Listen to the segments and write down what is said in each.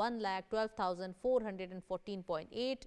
1,12,414.8,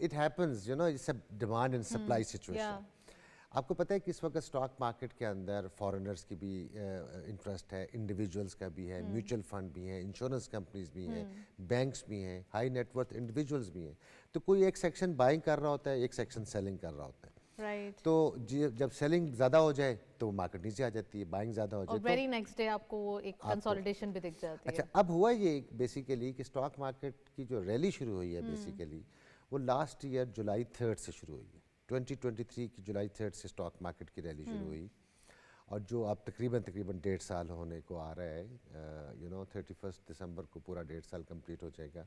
it happens, you know, it's a demand and supply situation. آپ کو پتہ ہے کہ اس وقت اسٹاک مارکیٹ کے اندر فارنرز کی بھی انٹرسٹ ہے, انڈیویجولز کا بھی ہے, میوچل فنڈ بھی ہیں, انشورنس کمپنیز بھی ہیں, بینکس بھی ہیں, ہائی نیٹ ورتھ انڈیویجولز بھی ہیں. تو کوئی ایک سیکشن بائنگ کر رہا ہوتا ہے, ایک سیکشن سیلنگ کر رہا ہوتا ہے. رائٹ. تو جب سیلنگ زیادہ ہو جائے تو مارکیٹ نیچے آ جاتی ہے, بائنگ زیادہ ہو اور جائے ویری نیکسٹ ڈے آپ کو وہ ایک کنسولیڈیشن بھی دکھ جاتی ہے. اچھا, اب ہوا یہ بیسیکلی کہ اسٹاک مارکیٹ کی جو ریلی شروع ہوئی ہے بیسیکلی وہ لاسٹ ایئر جولائی 3 سے شروع ہوئی ہے. 2023 کی جولائی 3 سے اسٹاک مارکیٹ کی ریلی شروع ہوئی, اور جو اب تقریباً 1.5 سال ہونے کو آ رہا ہے, 31 دسمبر کو پورا 1.5 سال کمپلیٹ ہو جائے گا.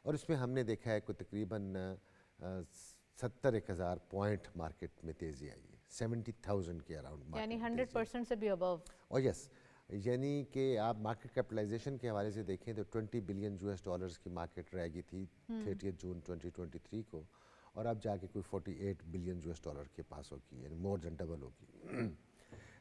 اور اس میں ہم نے دیکھا ہے کہ تقریباً 70,000 پوائنٹ مارکیٹ میں تیزی آئی ہے, 70,000 کے اراؤنڈ, یعنی 100% سے بھی ابو. اور یس, یعنی کہ آپ مارکیٹ کیپٹلائزیشن کے حوالے سے دیکھیں تو $20 بلین کی مارکیٹ رہ گئی تھی 30 جون 2023 کو, اور اب جا کے کوئی $48 بلین کے پاس ہوگی, یعنی مور دین ڈبل ہوگی.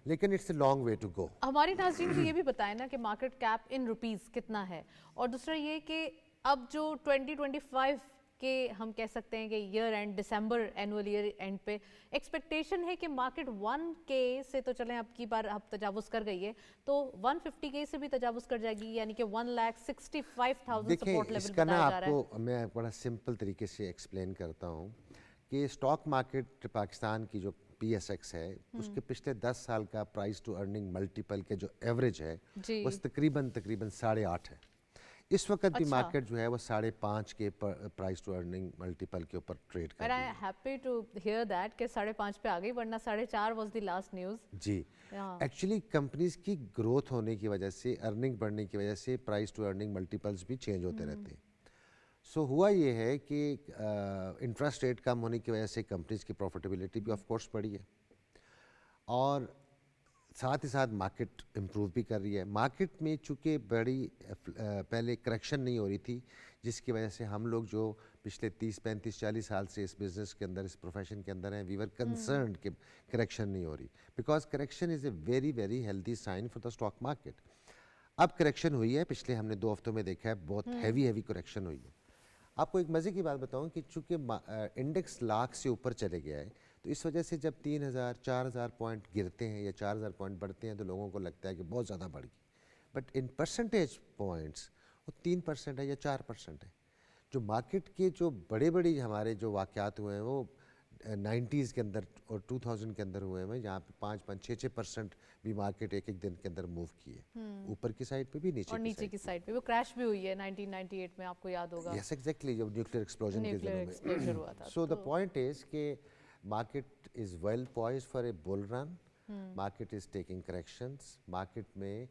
لیکن it's a long way to go. ہماری ناظرین کو یہ بھی بتائیں نا کہ مارکیٹ کیپ ان روپیز کتنا ہے, اور دوسرا یہ کہ اب جو 2025 کے ہم کہہ سکتے ہیں کہ year end December annual year end پہ ایکسپیکٹیشن ہے کہ مارکیٹ 1K سے تو چلیں اب کی بار اب تجاوز کر گئی ہے, تو 150K سے بھی تجاوز کر جائے گی, یعنی کہ 1,65,000 سپورٹ لیول اس کا نا بتایا جا آپ رہا ہے. کو میں بڑا سمپل طریقے سے ایکسپلین کرتا ہوں کہ اسٹاک مارکیٹ پاکستان کی جو PSX ہے اس کے پچھلے 10 سال کا پرائز ٹو ارننگ ملٹیپل کے جو ایوریج ہے وہ تقریباً 8.5 ہے. اس وقت بھی مارکیٹ جو ہے وہ 5.5 کے پرائز ٹو ارننگ ملٹیپل کے اوپر ٹریڈ کر رہی ہے. ہیپی ٹو ہیئر دیٹ کہ 5.5 پہ آ گئی, ورنہ 4.5 واز دی لاسٹ نیوز. جی, ایکچولی کمپنیز کی گروتھ ہونے کی وجہ سے, ارننگ بڑھنے کی وجہ سے پرائز ٹو ارننگ ملٹیپلز بھی چینج ہوتے رہتے ہیں. سو ہوا یہ ہے کہ انٹرسٹ ریٹ کم ہونے کی وجہ سے کمپنیز کی پروفیٹیبلٹی بھی آف کورس بڑھی ہے, اور ساتھ ہی ساتھ مارکیٹ امپروو بھی کر رہی ہے. مارکیٹ میں چونکہ بڑی پہلے کریکشن نہیں ہو رہی تھی, جس کی وجہ سے ہم لوگ جو پچھلے 30 35 40 سال سے اس بزنس کے اندر, اس پروفیشن کے اندر ہیں, وی ور کنسرنڈ کہ کریکشن نہیں ہو رہی, because correction is a very very healthy sign for the stock market. اب کریکشن ہوئی ہے, پچھلے ہم نے 2 ہفتوں میں دیکھا ہے بہت ہیوی کریکشن ہوئی ہے. آپ کو ایک مزے کی بات بتاؤں کہ چونکہ انڈیکس لاکھ سے اوپر چلے گیا ہے, تو اس وجہ سے جب 3,000 4,000 پوائنٹ گرتے ہیں یا 4,000 پوائنٹ بڑھتے ہیں تو لوگوں کو لگتا ہے کہ بہت زیادہ بڑھ گئی, بٹ ان پرسنٹیج پوائنٹس وہ 3% ہے یا 4% ہے. جو مارکیٹ کے جو بڑے ہمارے جو واقعات ہوئے ہیں وہ 90s کے اندر اور 2000 کے اندر ہوئے ہیں, جہاں پہ 5 6% بھی مارکیٹ ایک دن کے اندر موو کی ہے, اوپر کی سائڈ پہ بھی نیچے کی سائڈ پہ. وہ کریش بھی ہوئی ہے 1998 میں, آپ کو یاد ہوگا. یس ایگزیکٹلی, جب نیوکلیئر ایکسپلوژن کے دنوں میں. سو دا پوائنٹ از کہ market is well poised for a bull run. Market is taking corrections. Market میں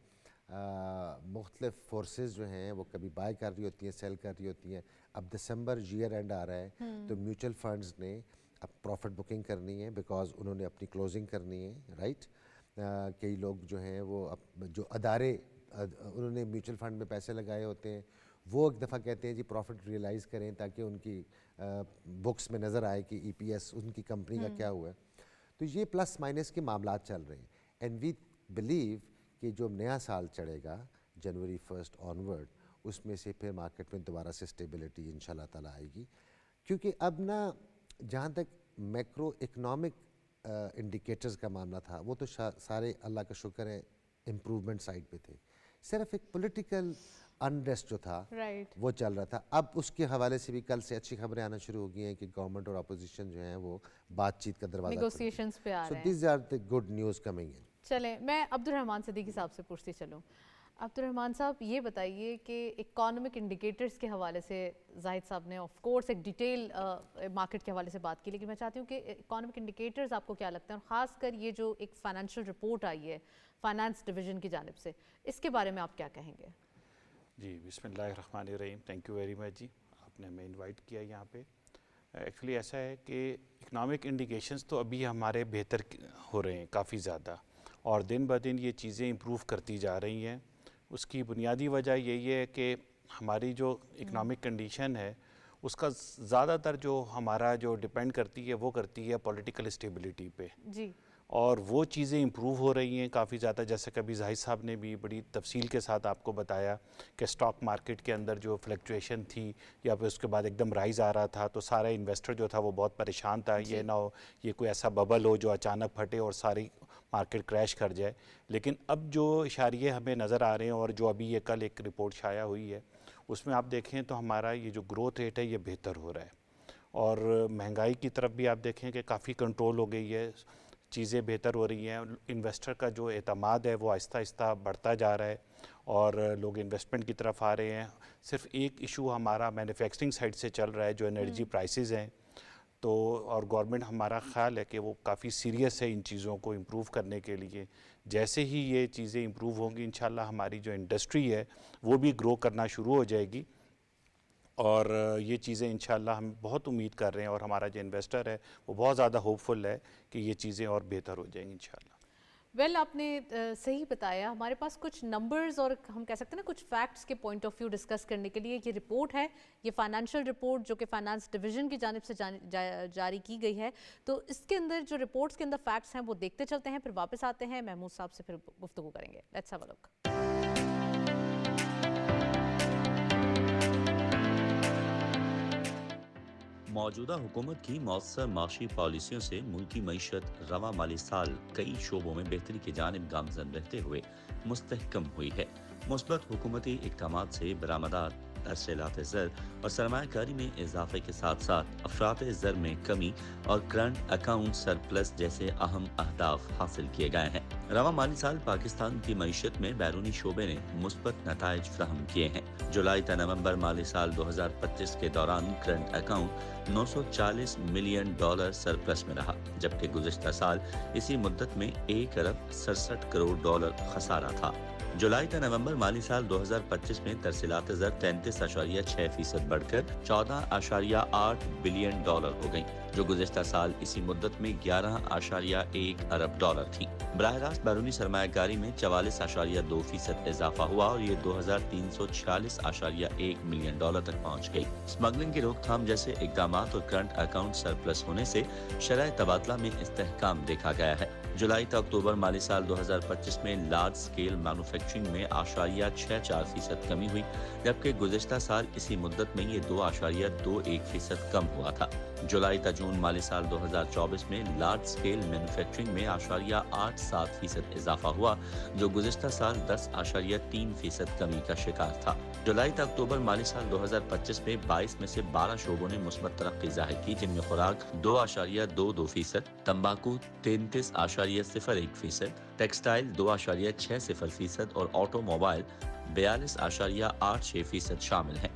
مختلف فورسز جو ہیں وہ کبھی بائی کر رہی ہوتی ہیں, سیل کر رہی ہوتی ہیں. اب دسمبر ایئر اینڈ آ رہا ہے, تو میوچل فنڈز نے اب پروفٹ بکنگ کرنی ہے, بیکاز انہوں نے اپنی کلوزنگ کرنی ہے, رائٹ. کئی لوگ جو ہیں وہ جو ادارے انہوں نے میوچل فنڈ میں پیسے لگائے ہوتے ہیں, وہ ایک دفعہ کہتے ہیں جی پروفٹ ریئلائز کریں تاکہ ان کی بکس میں نظر آئے کہ EPS ان کی کمپنی کا کیا ہوا ہے. تو یہ پلس مائنس کے معاملات چل رہے ہیں, اینڈ وی بلیو کہ جو نیا سال چڑھے گا جنوری 1 آنورڈ, اس میں سے پھر مارکیٹ میں دوبارہ سے اسٹیبلٹی انشاءاللہ تعالیٰ آئے گی. کیونکہ اب نا جہاں تک میکرو اکنامک انڈیکیٹرز کا معاملہ تھا وہ تو سارے اللہ کا شکر ہے امپروومنٹ سائڈ پہ تھے, صرف ایک پولیٹیکل انریسٹ جو تھا وہ چل رہا تھا. اب اس کے حوالے سے بھی کل سے اچھی خبریں آنا شروع ہو گئی ہیں کہ گورنمنٹ اور اپوزیشن جو ہیں وہ بات چیت کا دروازہ نیگوسیشنز پہ آ رہے ہیں. So these are the good news coming in. چلیں میں عبدالرحمان صدیقی صاحب سے پوچھتی چلوں. عبدالرحمان صاحب یہ بتائیے کہ اکانومک انڈیکیٹرز کے حوالے سے زاہد صاحب نے آف کورس ایک ڈیٹیل مارکیٹ کے حوالے سے بات کی, لیکن میں چاہتی ہوں کہ اکانومک انڈیکیٹرز آپ کو کیا لگتا ہے, اور خاص کر یہ جو ایک فائنینشیل رپورٹ آئی ہے فائنانس ڈویژن کی جانب سے, اس کے بارے میں آپ کیا کہیں گے؟ جی بسم اللہ الرحمن الرحیم. تھینک یو ویری مچ جی, آپ نے ہمیں انوائٹ کیا یہاں پہ. ایکچولی ایسا ہے کہ اکنامک انڈیکیشنز تو ابھی ہمارے بہتر ہو رہے ہیں کافی زیادہ, اور دن بہ دن یہ چیزیں امپروو کرتی جا رہی ہیں. اس کی بنیادی وجہ یہی ہے کہ ہماری جو اکنامک کنڈیشن ہے اس کا زیادہ تر جو ہمارا جو ڈپینڈ کرتی ہے وہ کرتی ہے پولیٹیکل اسٹیبلٹی پہ. جی, اور وہ چیزیں امپروو ہو رہی ہیں کافی زیادہ، جیسے کہ ابھی زاہد صاحب نے بھی بڑی تفصیل کے ساتھ آپ کو بتایا کہ اسٹاک مارکیٹ کے اندر جو فلیکچویشن تھی یا پھر اس کے بعد ایک دم رائز آ رہا تھا تو سارا انویسٹر جو تھا وہ بہت پریشان تھا، یہ نہ ہو یہ کوئی ایسا ببل ہو جو اچانک پھٹے اور ساری مارکیٹ کریش کر جائے. لیکن اب جو اشاریے ہمیں نظر آ رہے ہیں اور جو ابھی یہ کل ایک رپورٹ شائع ہوئی ہے اس میں آپ دیکھیں تو ہمارا یہ جو گروتھ ریٹ ہے یہ بہتر ہو رہا ہے، اور مہنگائی کی طرف بھی آپ دیکھیں کہ کافی کنٹرول ہو گئی ہے، چیزیں بہتر ہو رہی ہیں، انویسٹر کا جو اعتماد ہے وہ آہستہ آہستہ بڑھتا جا رہا ہے اور لوگ انویسٹمنٹ کی طرف آ رہے ہیں. صرف ایک ایشو ہمارا مینوفیکچرنگ سائڈ سے چل رہا ہے جو انرجی پرائسز ہیں، تو اور گورنمنٹ ہمارا خیال ہے کہ وہ کافی سیریس ہے ان چیزوں کو امپروو کرنے کے لیے. جیسے ہی یہ چیزیں امپروو ہوں گی انشاءاللہ ہماری جو انڈسٹری ہے وہ بھی گرو کرنا شروع ہو جائے گی، اور یہ چیزیں انشاءاللہ ہم بہت امید کر رہے ہیں اور ہمارا جو انویسٹر ہے وہ بہت زیادہ ہوپ فل ہے کہ یہ چیزیں اور بہتر ہو جائیں گی انشاءاللہ. ویل آپ نے صحیح بتایا. ہمارے پاس کچھ نمبرز اور ہم کہہ سکتے ہیں نا کچھ فیکٹس کے پوائنٹ آف ویو ڈسکس کرنے کے لیے. یہ رپورٹ ہے، یہ فائنینشیل رپورٹ جو کہ فائنانس ڈویژن کی جانب سے جاری کی گئی ہے، تو اس کے اندر جو رپورٹس کے اندر فیکٹس ہیں وہ دیکھتے چلتے ہیں، پھر واپس آتے ہیں محمود صاحب سے پھر گفتگو کریں گے. لیٹس ہیو اے لک. موجودہ حکومت کی مؤثر معاشی پالیسیوں سے ملکی معیشت رواں مالی سال کئی شعبوں میں بہتری کی جانب گامزن رہتے ہوئے مستحکم ہوئی ہے. مثبت حکومتی اقدامات سے برآمدات، ترسیلات زر اور سرمایہ کاری میں اضافے کے ساتھ ساتھ افراط زر میں کمی اور کرنٹ اکاؤنٹ سرپلس جیسے اہم اہداف حاصل کیے گئے ہیں. رواں مالی سال پاکستان کی معیشت میں بیرونی شعبے نے مثبت نتائج فراہم کیے ہیں. جولائی تا نومبر مالی سال 2025 کے دوران کرنٹ اکاؤنٹ $940 ملین سرپلس میں رہا، جبکہ گزشتہ سال اسی مدت میں $1 ارب 67 کروڑ خسارہ تھا. جولائی تا نومبر مالی سال 2025 میں ترسیلات زر 33.6% بڑھ کر $14.8 بلین ہو گئیں، جو گزشتہ سال اسی مدت میں $11.1 ارب تھی. براہ راست بیرونی سرمایہ کاری میں 44.2% اضافہ ہوا اور یہ $2,346.1 ملین تک پہنچ گئی. اسمگلنگ کی روک تھام جیسے اقدامات اور کرنٹ اکاؤنٹ سرپلس ہونے سے شرح تبادلہ میں استحکام دیکھا گیا ہے. جولائی تا اکتوبر مالی سال 2025 میں لارج سکیل مینوفیکچرنگ میں 0.64% کمی ہوئی، جبکہ گزشتہ سال اسی مدت میں یہ 2.21% کم ہوا تھا. جولائی تا جون مالی سال 2024 میں لارج سکیل مینوفیکچرنگ میں 0.87% اضافہ ہوا، جو گزشتہ سال 10.3% کمی کا شکار تھا. جولائی تا اکتوبر مالی سال 2025 میں 22 میں سے 12 شعبوں نے مثبت ترقی ظاہر کی، جن میں خوراک 2.22%، تمباکو 33.01%، ٹیکسٹائل 2.60% اور آٹو موبائل 42.86% شامل ہیں.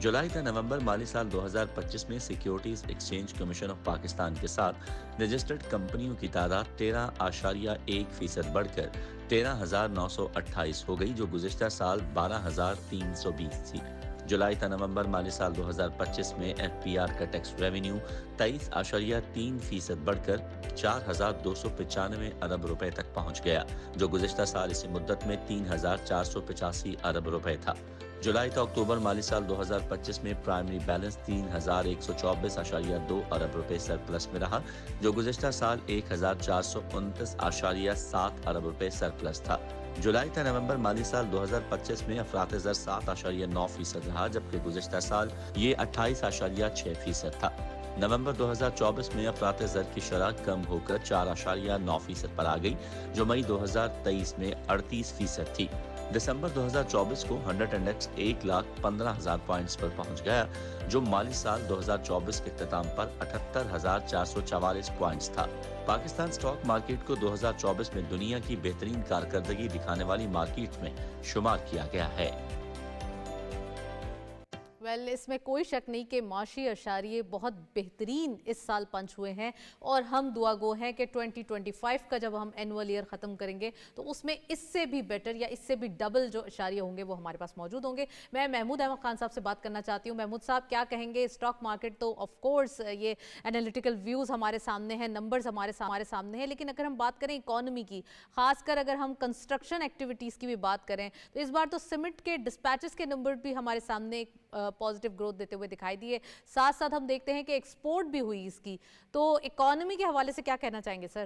جولائی تا نومبر مالی سال 2025 میں securities exchange commission of Pakistan کے ساتھ رجسٹرڈ کمپنیوں کی تعداد 13.1% بڑھ کر 13,928 ہو گئی، جو گزشتہ سال 12,320 تھی. جولائی تا نومبر مالی سال 2025 میں ایف پی آر کا ٹیکس ریونیو 23.3% بڑھ کر 4,295 ارب روپے تک پہنچ گیا، جو گزشتہ سال اسی مدت میں 3,485 ارب روپے تھا. جولائی تا اکتوبر مالی سال 2025 میں پرائمری بیلنس 3,124.2 ارب روپے سرپلس میں رہا، جو گزشتہ سال 1,429.7 ارب روپے سرپلس تھا. جولائی تا نومبر مالی سال 2025 میں افراط زر 7.9% رہا، جبکہ گزشتہ سال یہ 28.6% تھا. نومبر 2024 میں افراط زر کی شرح کم ہو کر 4.9% پر آ گئی، جو مئی 2023 میں 38% تھی. دسمبر 2024 کو 100 انڈیکس 1,15,000 پوائنٹس پر پہنچ گیا، جو مالی سال 2024 کے اختتام پر 78,444 پوائنٹس تھا. پاکستان سٹاک مارکیٹ کو 2024 میں دنیا کی بہترین کارکردگی دکھانے والی مارکیٹ میں شمار کیا گیا ہے. ویل اس میں کوئی شک نہیں کہ معاشی اشاریے بہت بہترین اس سال پنچ ہوئے ہیں، اور ہم دعا گو ہیں کہ 2025 کا جب ہم اینول ایئر ختم کریں گے تو اس میں اس سے بھی بیٹر یا اس سے بھی ڈبل جو اشاریے ہوں گے وہ ہمارے پاس موجود ہوں گے. میں محمود احمد خان صاحب سے بات کرنا چاہتی ہوں. محمود صاحب کیا کہیں گے؟ اسٹاک مارکیٹ تو آف کورس یہ انالیٹیکل ویوز ہمارے سامنے ہیں، نمبرز ہمارے سامنے ہیں، لیکن اگر ہم بات کریں اکانومی کی، خاص کر اگر ہم کنسٹرکشن ایکٹیویٹیز کی بھی بات کریں تو اس بار تو سیمنٹ کے ڈسپیچز کے نمبر بھی ہمارے سامنے ایک پازیٹیو گروتھ دیتے ہوئے دکھائی دیے. ساتھ ساتھ ہم دیکھتے ہیں کہ ایکسپورٹ بھی ہوئی اس کی. تو اکانومی کے حوالے سے کیا کہنا چاہیں گے سر؟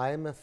IMF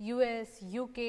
US, UK,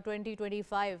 2025,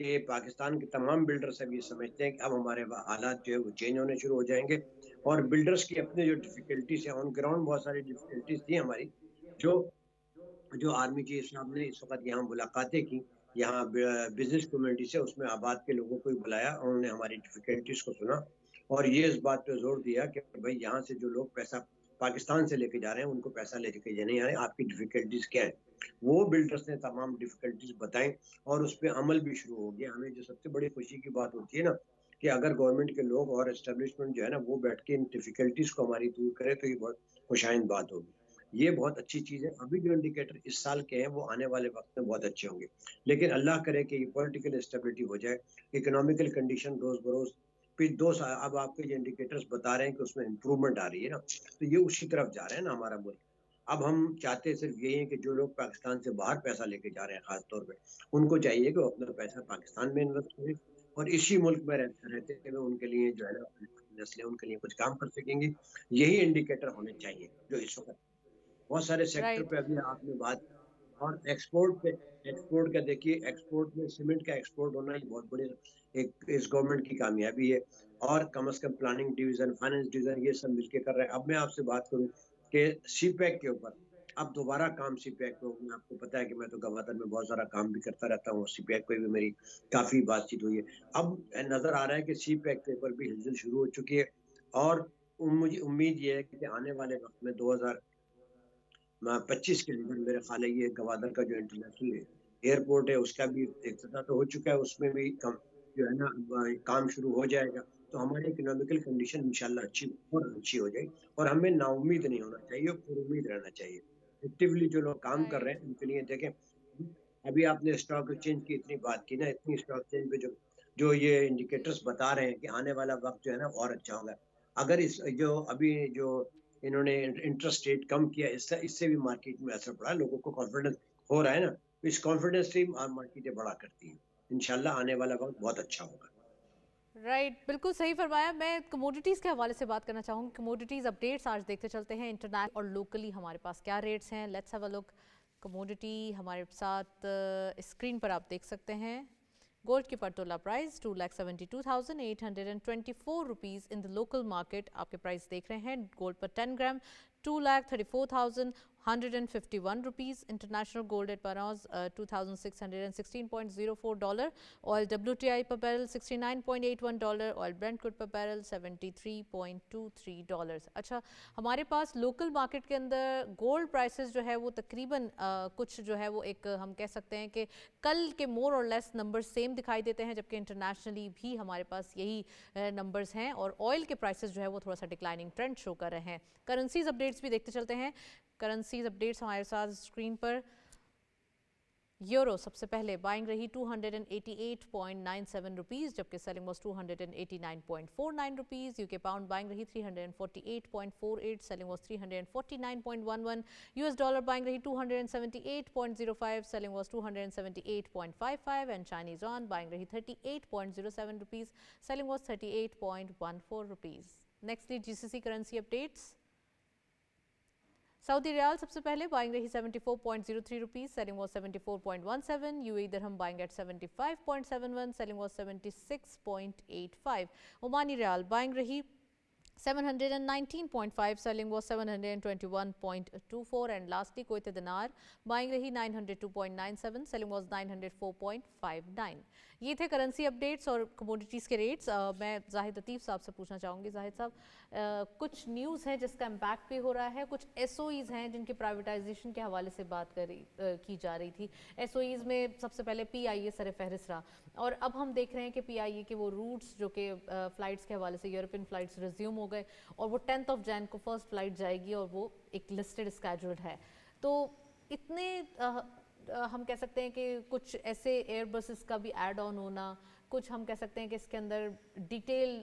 کہ پاکستان کے تمام بلڈرز اب یہ سمجھتے ہیں کہ اب ہمارے حالات جو ہے وہ چینج ہونے شروع ہو جائیں گے، اور بلڈرز کی اپنے جو ڈیفیکلٹیز ہیں آن گراؤنڈ بہت ساری ڈیفیکلٹیز تھیں ہماری، جو آرمی چیف صاحب نے اس وقت یہاں ملاقاتیں کی، یہاں بزنس کمیونٹی سے، اس میں آباد کے لوگوں کو بلایا، انہوں نے ہماری ڈیفیکلٹیز کو سنا اور یہ اس بات پہ زور دیا کہ بھائی یہاں سے جو لوگ پیسہ پاکستان سے لے کے جا رہے ہیں ان کو پیسہ لے کے نہیں آ رہے، آپ کی ڈیفیکلٹیز کیا ہیں؟ وہ بلڈرز نے تمام ڈیفیکلٹیز بتائیں اور اس پہ عمل بھی شروع ہو گیا۔ ہمیں جو سب سے بڑی خوشی کی بات ہوتی ہے نا کہ اگر گورنمنٹ کے لوگ اور اسٹیبلشمنٹ جو ہے نا وہ بیٹھ کے ان ڈیفیکلٹیز کو ہماری دور کرے تو یہ بہت خوشائند بات ہوگی، یہ بہت اچھی چیز ہے۔ ابھی جو انڈیکیٹر اس سال کے ہیں وہ آنے والے وقت میں بہت اچھے ہوں گے، لیکن اللہ کرے کہ یہ پولیٹیکل اسٹیبلٹی ہو جائے، اکنامیکل کنڈیشن روز بروز پھر 2 سال اب آپ کے جو انڈیکیٹرز بتا رہے ہیں کہ اس میں امپروومنٹ آ رہی ہے نا، تو یہ اسی طرف جا رہے ہیں نا ہمارا ملک۔ اب ہم چاہتے صرف یہی ہیں کہ جو لوگ پاکستان سے باہر پیسہ لے کے جا رہے ہیں خاص طور پہ ان کو چاہیے کہ وہ اپنا پیسہ پاکستان میں انویسٹ کریں اور اسی ملک میں رہتے ہوئے ان کے لیے جو ہے نا نسلیں ان کے لیے کچھ کام کر سکیں گی۔ یہی انڈیکیٹر ہونے چاہیے جو اس وقت بہت سارے سیکٹر رائٹ. پہ ابھی آپ نے بات، اور ایکسپورٹ کا دیکھیے، ایکسپورٹ میں سیمنٹ کا ایکسپورٹ ہونا یہ بہت بڑی ایک اس گورنمنٹ کی کامیابی ہے، اور کم از کم پلاننگ ڈویژن، فائنانس ڈویژن یہ سب مل کے کر رہے ہیں۔ اب میں آپ سے بات کروں کہ سی پیک کے اوپر اب دوبارہ کام سی پیک کو، آپ کو پتا ہے کہ میں تو گوادر میں بہت سارا کام بھی کرتا رہتا ہوں، سی پیک پہ بھی میری کافی بات چیت ہوئی ہے۔ اب نظر آ رہا ہے کہ سی پیک کے اوپر بھی ہلچل شروع ہو چکی ہے، اور مجھے امید یہ ہے کہ آنے والے وقت میں 2025 کے لیے میرے خیال ہے یہ گوادر کا جو انٹرنیشنل ایئرپورٹ ہے اس کا بھی افتتاح تو ہو چکا ہے، اس میں بھی جو ہے نا کام شروع ہو جائے گا، تو ہماری اکنامیکل کنڈیشن انشاءاللہ اچھی ہو جائے، اور ہمیں نا امید نہیں ہونا چاہیے، پر امید رہنا چاہیے۔ ایکٹیولی جو لوگ کام کر رہے رائٹ. ہیں ان کے لیے دیکھیں، ابھی آپ نے اسٹاک ایکسچینج کی اتنی بات کی نا، اتنی اسٹاک ایکسچینج پہ جو یہ انڈیکیٹرز بتا رہے ہیں کہ آنے والا وقت جو ہے نا اور اچھا ہوگا، اگر اس جو ابھی جو انہوں نے انٹرسٹ ریٹ کم کیا، اس سے بھی مارکیٹ میں اثر پڑا، لوگوں کو کانفیڈنس ہو رہا ہے نا، اس کانفیڈنس سے مارکیٹیں بڑا کرتی ہیں۔ انشاءاللہ آنے والا وقت بہت اچھا ہوگا۔ رائٹ. بالکل صحیح فرمایا. میں کموڈیٹیز کے حوالے سے بات کرنا چاہوں گی. کموڈیٹیز اپڈیٹس آج دیکھتے چلتے ہیں انٹرنیشنل اور لوکلی ہمارے پاس کیا ریٹس ہیں. Let's have a look. Commodity ہمارے ساتھ اسکرین پر آپ دیکھ سکتے ہیں. گولڈ کی per tola price 2,72,824 rupees in the local market. آپ کے پرائز دیکھ رہے ہیں. گولڈ پر 10 gram 2,34,151 rupees. International gold at Paras $2,616.04. Oil WTI per barrel $69.81. Oil Brent crude per barrel $73.23. اچھا ہمارے پاس لوکل مارکیٹ کے اندر گولڈ پرائسز جو ہے وہ تقریباً کچھ جو ہے وہ ایک ہم کہہ سکتے ہیں کہ کل کے مور اور لیس نمبر سیم دکھائی دیتے ہیں، جبکہ انٹرنیشنلی بھی ہمارے پاس یہی نمبرز ہیں، اور آئل کے پرائسز جو ہے وہ تھوڑا سا ڈکلائننگ ٹرینڈ شو کر رہے ہیں. کرنسیز اپڈیٹس بھی دیکھتے چلتے ہیں. کرنسیز اپڈیٹس ہمارے ساتھ اسکرین پر. یورو سب سے پہلے بائنگ رہی 288.97 روپیز، جبکہ سیلنگ واز 289.49 روپیز. یو کے پاؤنڈ بائنگ رہی 348.48، selling was 349.11. U S dollar buying رہی 278.05، selling was 278.55. And Chinese yuan buying رہی 38.07 rupees, selling was 38.14 rupees. نیکسٹلی G C C currency updates. سعودی ریال سب سے پہلے بائنگ رہی 74.03 روپیز، سیلنگ واز 74.17. یو اے درہم buying at 75.71، selling was 76.85. عمانی Real buying رہی 719.5، selling was 721.24. And lastly Kuwait دینار buying رہی 902.97، selling was 904.59. یہ تھے کرنسی اپڈیٹس اور کموڈیٹیز کے ریٹس. میں زاہد لطیف صاحب سے پوچھنا چاہوں گی. زاہد صاحب، کچھ نیوز ہے جس کا امپیکٹ بھی ہو رہا ہے، کچھ ایس او ایز ہیں جن کی پرائیویٹائزیشن کے حوالے سے بات کی جا رہی تھی. ایس او ایز میں سب سے پہلے پی آئی اے سر فہرست رہا، اور اب ہم دیکھ رہے ہیں کہ پی آئی اے کے وہ روٹس جو کہ فلائٹس کے حوالے سے یورپین فلائٹس ریزیوم ہو گئے، اور وہ 10 جون کو فرسٹ فلائٹ جائے گی، اور وہ ایک لسٹڈ اسکیجولڈ ہے. تو اتنے ہم کہہ سکتے ہیں کہ کچھ ایسے ایئر بسز کا بھی ایڈ آن ہونا، کچھ ہم کہہ سکتے ہیں کہ اس کے اندر ڈیٹیل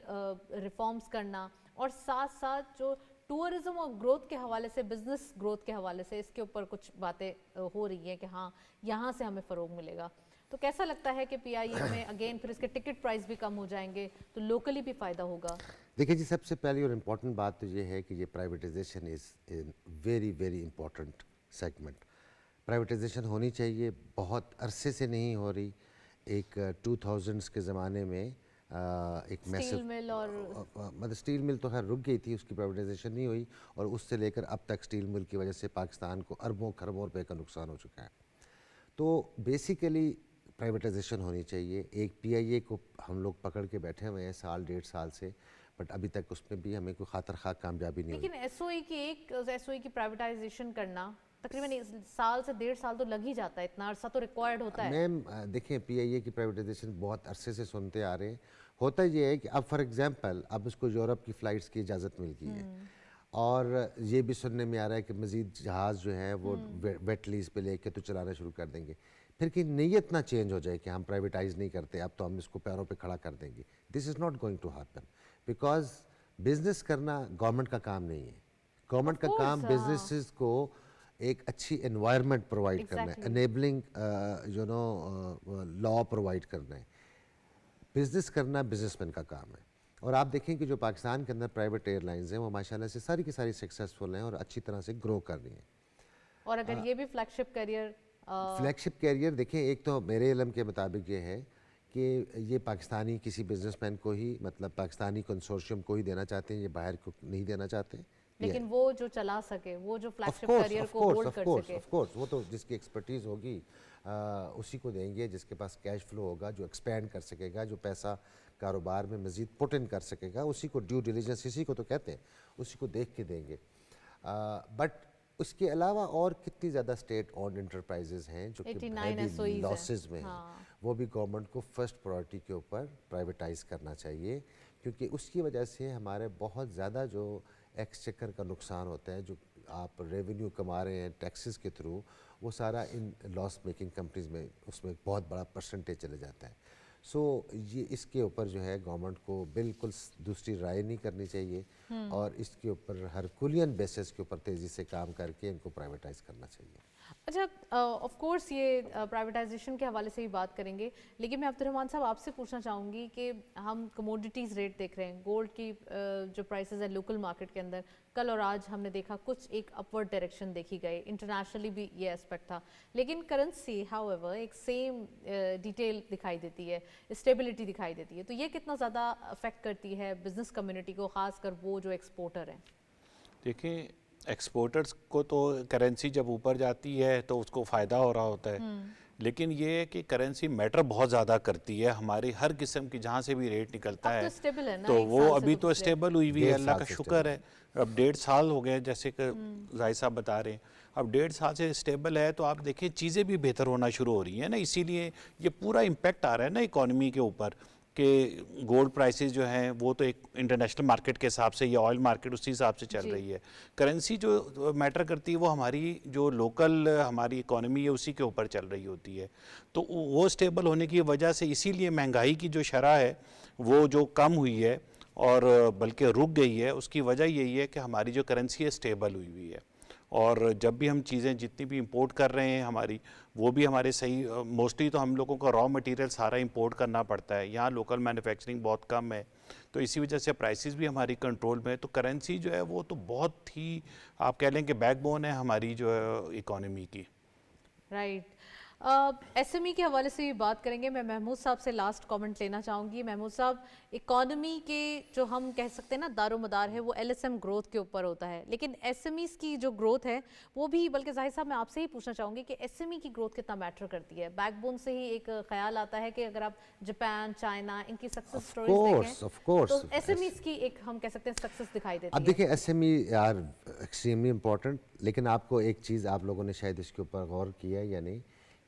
ریفارمز کرنا، اور ساتھ ساتھ جو ٹورزم اور گروتھ کے حوالے سے، بزنس گروتھ کے حوالے سے اس کے اوپر کچھ باتیں ہو رہی ہیں کہ ہاں یہاں سے ہمیں فروغ ملے گا. تو کیسا لگتا ہے کہ پی آئی اے میں اگین پھر اس کے ٹکٹ پرائز بھی کم ہو جائیں گے تو لوکلی بھی فائدہ ہوگا؟ دیکھیں جی، سب سے پہلی اور امپورٹنٹ بات تو یہ ہے کہ یہ privatisation is a very very important segment. Privatisation ہونی چاہیے، بہت عرصے سے نہیں ہو رہی. ایک 2000s کے زمانے میں ایک اسٹیل مل اور مطلب اسٹیل مل تو خیر رک گئی تھی, اس کی پرائیویٹائزیشن نہیں ہوئی, اور اس سے لے کر اب تک اسٹیل مل کی وجہ سے پاکستان کو اربوں کھربوں روپے کا نقصان ہو چکا ہے. تو بیسیکلی پرائیویٹائزیشن ہونی چاہیے. ایک پی آئی اے کو ہم لوگ پکڑ کے بیٹھے ہوئے ہیں سال 1.5 سال سے, بٹ ابھی تک اس میں بھی ہمیں کوئی خاطر خواہ کامیابی نہیں ہوئی. لیکن ایس او ای کی ایس او ای کی پرائیویٹائزیشن کرنا تقریباً سال سے 1.5 سال تو لگ ہی جاتا ہے, اتنا عرصہ تو ریکوائرڈ ہوتا ہے. میم دیکھیں پی آئی اے کی پرائیویٹائزیشن بہت عرصے سے سنتے آ رہے ہیں. ہوتا یہ ہے کہ اب فار ایگزامپل اب اس کو یورپ کی فلائٹس کی اجازت مل گئی ہے, اور یہ بھی سننے میں آ رہا ہے کہ مزید جہاز جو ہیں وہ ویٹ لیز پہ لے کے تو چلانا شروع کر دیں گے. پھر کہ نیت نہ چینج ہو جائے کہ ہم پرائیویٹائز نہیں کرتے, اب تو ہم اس کو پیروں پہ کھڑا کر دیں گے. This is not going to happen, because business کرنا گورنمنٹ کا کام نہیں ہے. گورنمنٹ کا کام بزنسز کو ایک اچھی انوائرمنٹ پرووائڈ کرنا ہے, انیبلنگ لا پرووائڈ کرنا ہے. بزنس کرنا بزنس مین کا کام ہے. اور آپ دیکھیں کہ جو پاکستان کے اندر پرائیویٹ ایئر لائنز ہیں وہ ماشاءاللہ سے ساری کی ساری سکسیزفل ہیں اور اچھی طرح سے گرو کر رہی ہیں. اور اگر یہ بھی فلیگ شپ کیریئر فلیگ شپ کیریئر دیکھیں, ایک تو میرے علم کے مطابق یہ ہے کہ یہ پاکستانی کسی بزنس مین کو ہی, مطلب پاکستانی کنسورشیم کو ہی دینا چاہتے ہیں, یہ باہر کو نہیں دینا چاہتے. لیکن وہ جو چلا سکے, وہ جو فلیگ شپ کیریئر کو ہولڈ کر سکے, آف کورس وہ تو جس کی ایکسپرٹیز ہوگی اسی کو دیں گے, جس کے پاس کیش فلو ہوگا, جو ایکسپینڈ کر سکے گا, جو پیسہ کاروبار میں مزید پٹ ان کر سکے گا, اسی کو ڈیو ڈیلیجنس اسی کو تو کہتے ہیں, اسی کو دیکھ کے دیں گے. بٹ اس کے علاوہ اور کتنی زیادہ اسٹیٹ اونڈ انٹرپرائزز ہیں جو کہ لاسز میں ہیں, وہ بھی گورنمنٹ کو فرسٹ پرائرٹی کے اوپر پرائیویٹائز کرنا چاہیے, کیونکہ اس کی وجہ سے ہمارے بہت زیادہ جو ایکسچیکر کا نقصان ہوتا ہے, جو آپ ریونیو کما رہے ہیں ٹیکسز کے تھرو, وہ سارا ان لاس میکنگ کمپنیز میں اس میں بہت بڑا پرسنٹیج چلے جاتا ہے. سو یہ اس کے اوپر جو ہے گورنمنٹ کو بالکل دوسری رائے نہیں کرنی چاہیے, اور اس کے اوپر ہرکولین بیسس کے اوپر تیزی سے کام کر کے ان کو پرائیویٹائز کرنا چاہیے. اچھا, آف کورس یہ پرائیویٹائزیشن کے حوالے سے ہی بات کریں گے, لیکن میں عبدالرحمان صاحب آپ سے پوچھنا چاہوں گی کہ ہم کموڈیٹیز ریٹ دیکھ رہے ہیں, گولڈ کی جو پرائسز ہیں لوکل مارکیٹ کے اندر, کل اور آج ہم نے دیکھا کچھ ایک اپورڈ ڈائریکشن دیکھی گئی, انٹرنیشنلی بھی یہ اسپیکٹ تھا, لیکن کرنسی ہاؤ ایور ایک سیم ڈیٹیل دکھائی دیتی ہے, اسٹیبلٹی دکھائی دیتی ہے. تو یہ کتنا زیادہ افیکٹ کرتی ہے بزنس کمیونٹی کو, خاص کر وہ جو ایکسپورٹر ہیں؟ دیکھیں ایکسپورٹرز کو تو کرنسی جب اوپر جاتی ہے تو اس کو فائدہ ہو رہا ہوتا ہے, لیکن یہ ہے کہ کرنسی میٹر بہت زیادہ کرتی ہے. ہماری ہر قسم کی جہاں سے بھی ریٹ نکلتا ہے تو وہ ابھی تو اسٹیبل ہوئی ہوئی ہے, اللہ کا شکر ہے. اب 1.5 سال ہو گئے جیسے کہ زاہد صاحب بتا رہے ہیں, اب 1.5 سال سے اسٹیبل ہے, تو آپ دیکھیں چیزیں بھی بہتر ہونا شروع ہو رہی ہیں نا. اسی لیے یہ پورا امپیکٹ آ رہا ہے نا اکانومی کے اوپر, کہ گولڈ پرائسز جو ہیں وہ تو ایک انٹرنیشنل مارکیٹ کے حساب سے, یا آئل مارکیٹ اسی حساب سے چل رہی ہے. کرنسی جو میٹر کرتی ہے وہ ہماری جو لوکل ہماری اکانومی ہے اسی کے اوپر چل رہی ہوتی ہے. تو وہ اسٹیبل ہونے کی وجہ سے اسی لیے مہنگائی کی جو شرح ہے وہ جو کم ہوئی ہے اور بلکہ رک گئی ہے, اس کی وجہ یہی ہے کہ ہماری جو کرنسی ہے اسٹیبل ہوئی ہوئی ہے. اور جب بھی ہم چیزیں جتنی بھی امپورٹ کر رہے ہیں ہماری, وہ بھی ہمارے صحیح, موسٹلی تو ہم لوگوں کو را مٹیریل سارا امپورٹ کرنا پڑتا ہے, یہاں لوکل مینوفیکچرنگ بہت کم ہے, تو اسی وجہ سے پرائسز بھی ہماری کنٹرول میں ہے. تو کرنسی جو ہے وہ تو بہت ہی آپ کہہ لیں کہ بیک بون ہے ہماری جو ہے اکانومی کی. رائٹ. ایس ایم ای کے حوالے سے بھی بات کریں گے. میں محمود صاحب سے لاسٹ کامنٹ لینا چاہوں گی. محمود صاحب, اکانومی کے جو ہم کہہ سکتے ہیں نا دار و مدار ہے وہ ایل ایس ایم گروتھ کے اوپر ہوتا ہے, لیکن ایس ایم ایز کی جو گروتھ ہے وہ بھی, بلکہ ظاہر صاحب میں آپ سے ہی پوچھنا چاہوں گی کہ ایس ایم ای کی گروتھ کتنا میٹر کرتی ہے؟ بیک بون سے ہی ایک خیال آتا ہے کہ اگر آپ جاپان, چائنا, ان کی سکسیس سٹوریز دیکھیں تو ایس ایم ایز کی ایک ہم کہہ سکتے ہیں سکسیس دکھائی دیتی ہے. اب دیکھیں S M E are extremely important, لیکن آپ کو ایک چیز آپ لوگوں نے شاید اس کے اوپر غور کیا یا نہیں,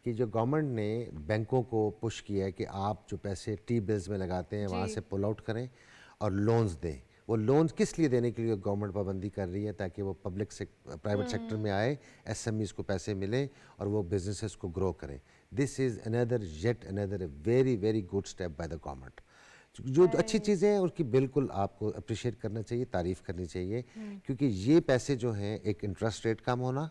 کہ جو گورنمنٹ نے بینکوں کو پش کیا ہے کہ آپ جو پیسے ٹی بلز میں لگاتے ہیں وہاں سے پل آؤٹ کریں اور لونز دیں. وہ لونز کس لیے دینے کے لیے گورنمنٹ پابندی کر رہی ہے؟ تاکہ وہ پرائیویٹ سیکٹر میں آئے, ایس ایم ایز کو پیسے ملیں اور وہ بزنسز کو گرو کریں. This is yet another very very good step by the government. جو اچھی چیزیں ہیں اس کی بالکل آپ کو اپریشیٹ کرنا چاہیے, تعریف کرنی چاہیے, کیونکہ یہ پیسے جو ہیں ایک انٹرسٹ ریٹ کم ہونا,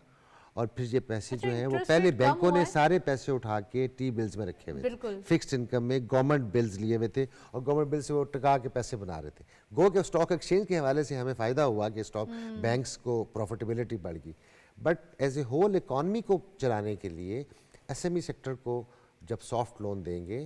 اور پھر یہ پیسے جو ہیں وہ پہلے بینکوں نے سارے پیسے اٹھا کے ٹی بلز میں رکھے ہوئے تھے, فکسڈ انکم میں گورنمنٹ بلز لیے ہوئے تھے, اور گورنمنٹ بل سے وہ ٹکا کے پیسے بنا رہے تھے. گو کہ اسٹاک ایکسچینج کے حوالے سے ہمیں فائدہ ہوا کہ اسٹاک بینکس کو پروفیٹیبلٹی بڑھ گئی, but as a whole economy کو چلانے کے لیے ایس ایم ای سیکٹر کو جب سافٹ لون دیں گے